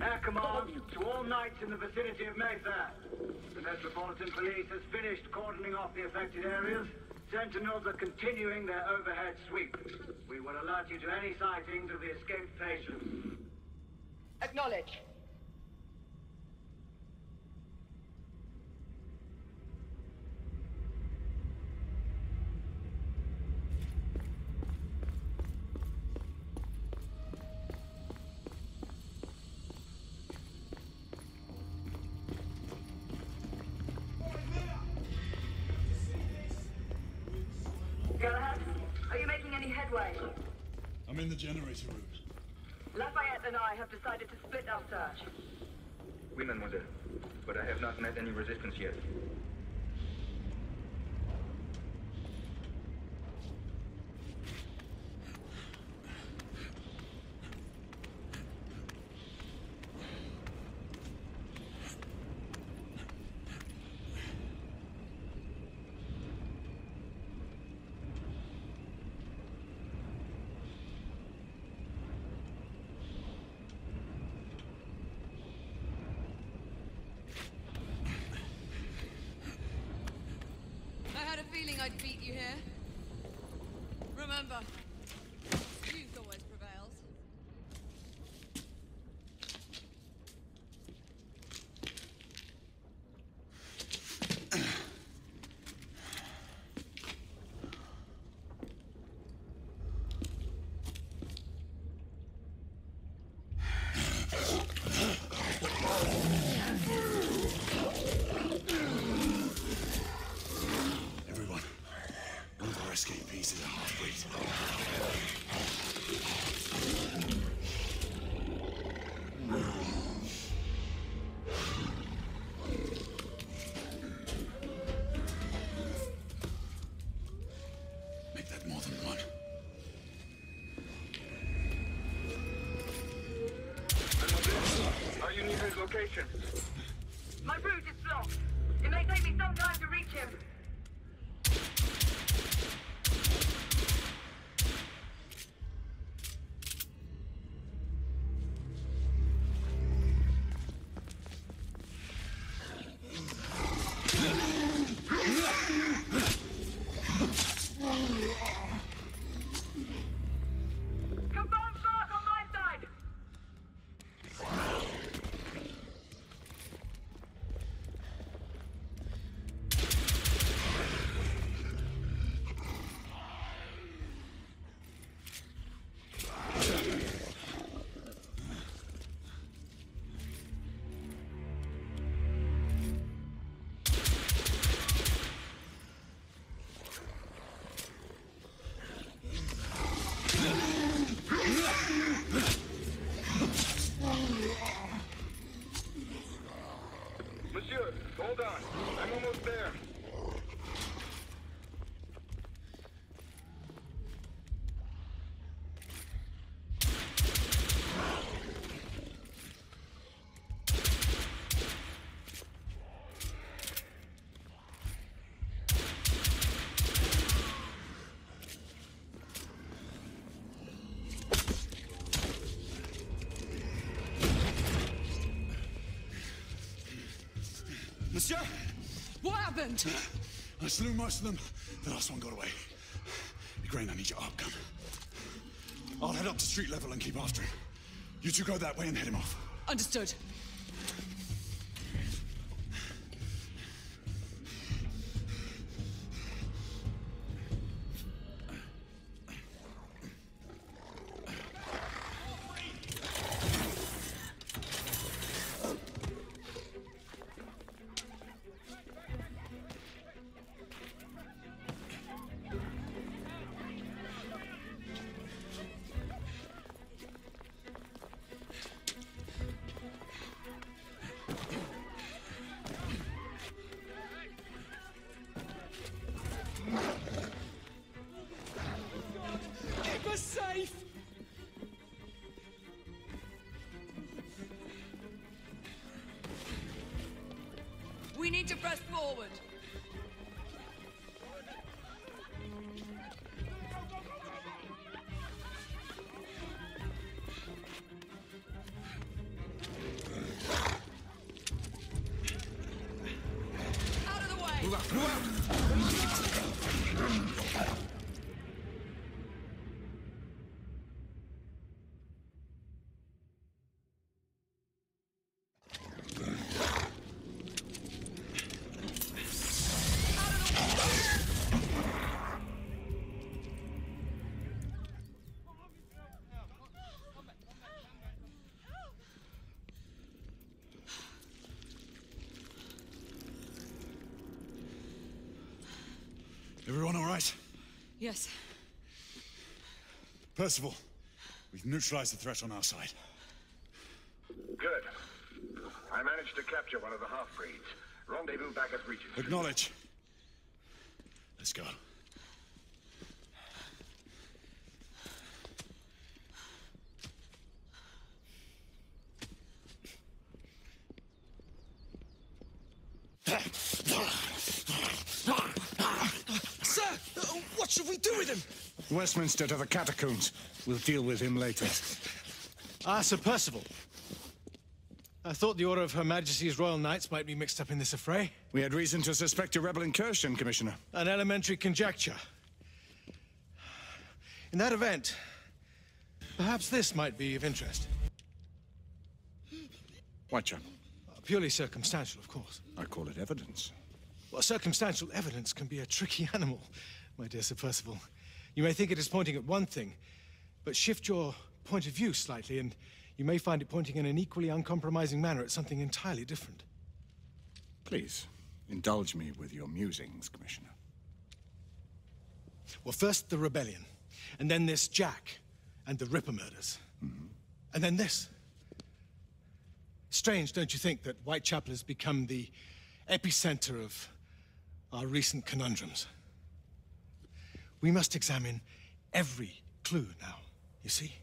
Air command to all knights in the vicinity of Mayfair. The Metropolitan Police has finished cordoning off the affected areas. Sentinels are continuing their overhead sweep. We will alert you to any sightings of the escaped patients. Acknowledge. Are you making any headway? I'm in the generator room. Lafayette and I have decided to split our search. Oui, mademoiselle. But I have not met any resistance yet. I'd beat you here. Remember, youth always prevails. My route is blocked. It may take me some time to reach him. Monsieur, hold on. I'm almost there. Monsieur? What happened? I slew most of them. The last one got away. Grain, I need your ARC gun. I'll head up to street level and keep after him. You two go that way and head him off. Understood. Safe! We need to press forward. Everyone all right? Yes. Percival, we've neutralized the threat on our side. Good. I managed to capture one of the half-breeds. Rendezvous back at Regent. Acknowledge. Let's go. Sir, what should we do with him? Westminster to the catacombs. We'll deal with him later. Ah, Sir Percival. I thought the Order of Her Majesty's Royal Knights might be mixed up in this affray. We had reason to suspect a rebel incursion, Commissioner. An elementary conjecture. In that event, perhaps this might be of interest. Whitechapel. Purely circumstantial, of course. I call it evidence. Well, circumstantial evidence can be a tricky animal, my dear Sir Percival. You may think it is pointing at one thing, but shift your point of view slightly, and you may find it pointing in an equally uncompromising manner at something entirely different. Please, indulge me with your musings, Commissioner. Well, first the rebellion, and then this Jack, and the Ripper murders. And then this. Strange, don't you think, that Whitechapel has become the epicenter of our recent conundrums? We must examine every clue now, you see?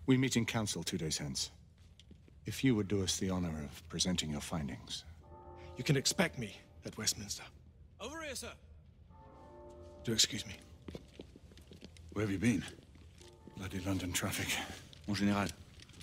We meet in council 2 days hence. If you would do us the honor of presenting your findings. You can expect me at Westminster. Over here, sir. Do excuse me. Where have you been? Bloody London traffic. Mon Général,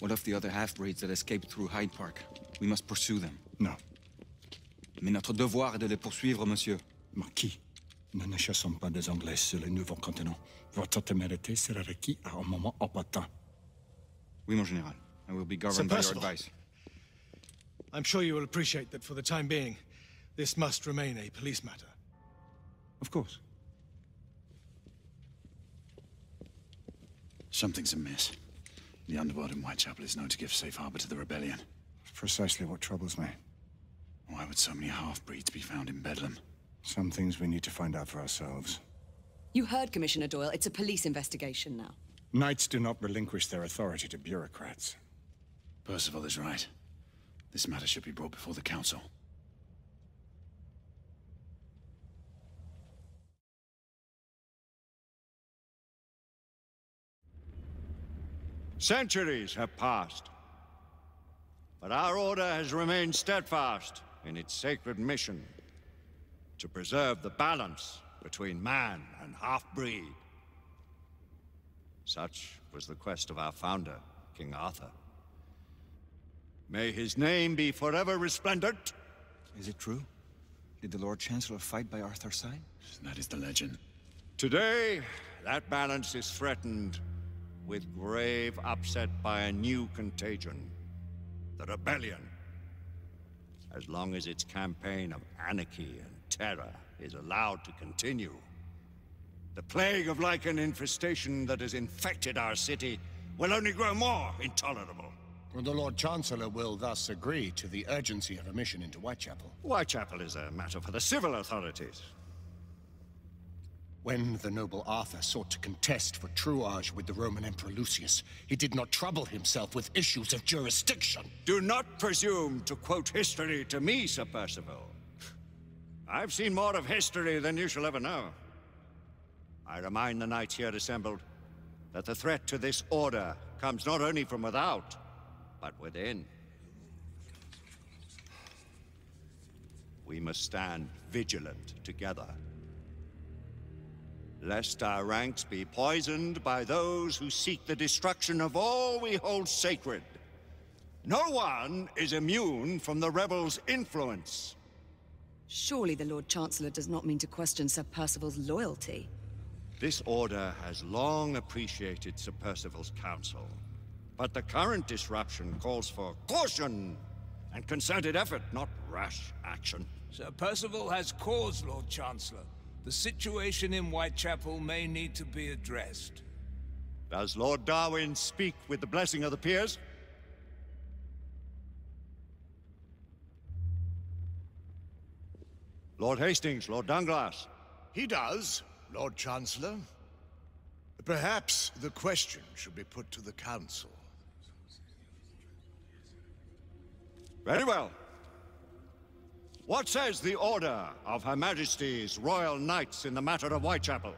what of the other half-breeds that escaped through Hyde Park? We must pursue them. No. Mais notre devoir est de les poursuivre, monsieur. Marquis, nous ne chassons pas des Anglais sur les nouveaux continents. Votre témérité sera requise à un moment opportun. Oui, mon Général. I will be governed by your advice. I'm sure you will appreciate that for the time being, this must remain a police matter. Of course. Something's amiss. The underworld in Whitechapel is known to give safe harbor to the rebellion. Precisely what troubles me. Why would so many half-breeds be found in Bedlam? Some things we need to find out for ourselves. You heard, Commissioner Doyle. It's a police investigation now. Knights do not relinquish their authority to bureaucrats. Percival is right. This matter should be brought before the council. Centuries have passed, but our order has remained steadfast in its sacred mission to preserve the balance between man and half-breed. Such was the quest of our founder, King Arthur. May his name be forever resplendent. Is it true? Did the Lord Chancellor fight by Arthur's side? That is the legend. Today, that balance is threatened with grave upset by a new contagion, the rebellion. As long as its campaign of anarchy and terror is allowed to continue, the plague of lichen infestation that has infected our city will only grow more intolerable. Well, the Lord Chancellor will thus agree to the urgency of a mission into Whitechapel. Whitechapel is a matter for the civil authorities. When the noble Arthur sought to contest for truage with the Roman Emperor Lucius, he did not trouble himself with issues of jurisdiction. Do not presume to quote history to me, Sir Percival. I've seen more of history than you shall ever know. I remind the knights here assembled that the threat to this order comes not only from without, but within. We must stand vigilant together, lest our ranks be poisoned by those who seek the destruction of all we hold sacred. No one is immune from the rebels' influence. Surely the Lord Chancellor does not mean to question Sir Percival's loyalty. This order has long appreciated Sir Percival's counsel, but the current disruption calls for caution and concerted effort, not rash action. Sir Percival has cause, Lord Chancellor. The situation in Whitechapel may need to be addressed. Does Lord Darwin speak with the blessing of the peers? Lord Hastings, Lord Dunglass. He does, Lord Chancellor. Perhaps the question should be put to the Council. Very well. What says the Order of Her Majesty's Royal Knights in the matter of Whitechapel?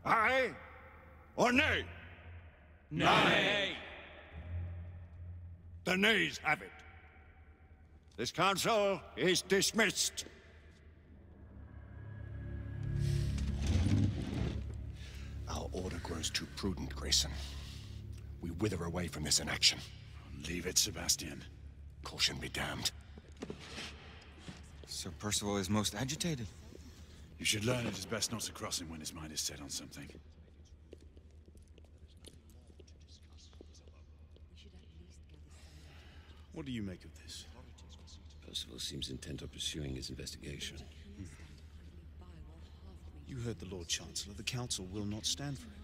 Aye or nay? Nay. The nays have it. This council is dismissed. Our order grows too prudent, Grayson. We wither away from this inaction. Leave it, Sebastian. Caution be damned. Sir Percival is most agitated. You should learn it is best not to cross him when his mind is set on something. What do you make of this? Percival seems intent on pursuing his investigation. You heard the Lord Chancellor. The Council will not stand for it.